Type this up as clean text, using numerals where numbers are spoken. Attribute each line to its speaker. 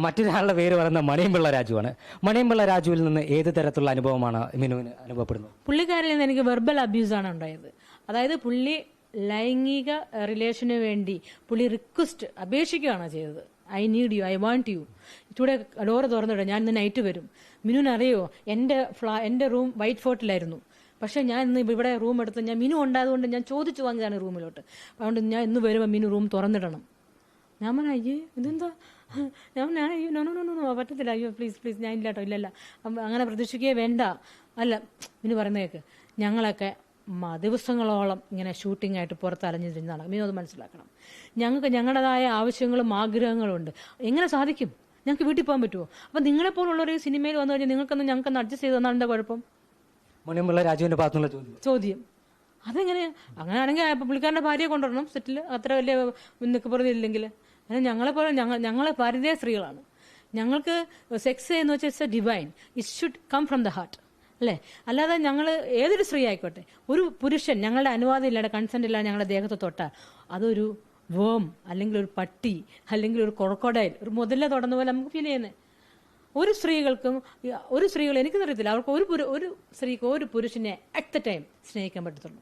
Speaker 1: മറ്റൊരാളുടെ പേര് പറയുന്ന മണിയമ്പിള്ള രാജുവാണ്. മണിയമ്പിള്ള രാജുവിൽ നിന്ന് ഏത് തരത്തിലുള്ള അനുഭവമാണ് മിനുവിന് അനുഭവപ്പെടുന്നത്?
Speaker 2: പുള്ളിക്കാരിൽ നിന്ന് എനിക്ക് വെർബൽ അബ്യൂസാണ് ഉണ്ടായത്. അതായത് പുള്ളി ലൈംഗിക റിലേഷന് വേണ്ടി പുള്ളി റിക്വസ്റ്റ് അപേക്ഷിക്കുകയാണ് ചെയ്തത്. I need you, I want you, ഇവിടെ ഡോറ് തുറന്നിടും, ഞാൻ ഇന്ന് നൈറ്റ് വരും. മിനുവിനറിയോ, എൻ്റെ റൂം വൈറ്റ് ഫോർട്ടിലായിരുന്നു. പക്ഷേ ഞാൻ ഇന്ന് ഇവിടെ റൂം എടുത്ത് ഞാൻ മിനു ഉണ്ടായതുകൊണ്ട് ഞാൻ ചോദിച്ചു വാങ്ങിയതാണ് റൂമിലോട്ട്. അതുകൊണ്ട് ഞാൻ ഇന്ന് വരുമ്പോൾ മിനു റൂം തുറന്നിടണം. ഞാൻ പറഞ്ഞു അയ്യേ ഇതെന്താ, നോ പറ്റത്തില്ല, അയ്യോ പ്ലീസ് ഞാൻ ഇല്ല കേട്ടോ, ഇല്ലല്ല അങ്ങനെ പ്രതീക്ഷിക്കുകയേ വേണ്ട. അല്ല മിനു പറയുന്നേക്ക്, ഞങ്ങളൊക്കെ ദിവസങ്ങളോളം ഇങ്ങനെ ഷൂട്ടിംഗ് ആയിട്ട് പുറത്ത് അലഞ്ഞിരുന്നതാണ്. മിനു അത് മനസ്സിലാക്കണം. ഞങ്ങൾക്ക് ഞങ്ങളുടേതായ ആവശ്യങ്ങളും ആഗ്രഹങ്ങളും ഉണ്ട്. എങ്ങനെ സാധിക്കും? ഞങ്ങൾക്ക് വീട്ടിൽ പോകാൻ പറ്റുമോ? അപ്പം നിങ്ങളെപ്പോലുള്ളൊരു സിനിമയിൽ വന്നു കഴിഞ്ഞാൽ ഞങ്ങൾക്കൊന്ന് അഡ്ജസ്റ്റ് ചെയ്ത് തന്നാൽ എന്താ കുഴപ്പം?
Speaker 1: മണിയമ്പിള്ള രാജുവിന്റെ ഭാഗത്തുള്ള
Speaker 2: ചോദ്യം അതെങ്ങനെയാ? അങ്ങനെയാണെങ്കിൽ പുള്ളിക്കാരൻ്റെ ഭാര്യയെ കൊണ്ടുവരണം സെറ്റിൽ, അത്ര വലിയ നിൽക്കപ്പുറത്തില്ലെങ്കിൽ. അങ്ങനെ ഞങ്ങളെ ഭാരതീയ സ്ത്രീകളാണ്. ഞങ്ങൾക്ക് സെക്സ് എന്ന് വെച്ചാൽ it's a divine, it should come from the heart, അല്ലേ? അല്ലാതെ ഞങ്ങൾ ഏതൊരു സ്ത്രീ ആയിക്കോട്ടെ, ഒരു പുരുഷൻ ഞങ്ങളുടെ അനുവാദം ഇല്ലാതെ കൺസെന്റ് ഇല്ലാതെ ഞങ്ങളുടെ ദേഹത്ത് തൊട്ടാൽ അതൊരു വേം, അല്ലെങ്കിൽ ഒരു പട്ടി, അല്ലെങ്കിൽ ഒരു ക്രൊക്കോഡൈൽ, ഒരു മുതല തൊടുന്ന പോലെ നമുക്ക് ഫീൽ ചെയ്യുന്നത്. ഒരു സ്ത്രീകൾ എനിക്കറിയത്തില്ല, അവർക്ക് ഒരു സ്ത്രീക്ക് ഒരു പുരുഷനെ അറ്റ് ദ ടൈം സ്നേഹിക്കാൻ പറ്റത്തുള്ളൂ.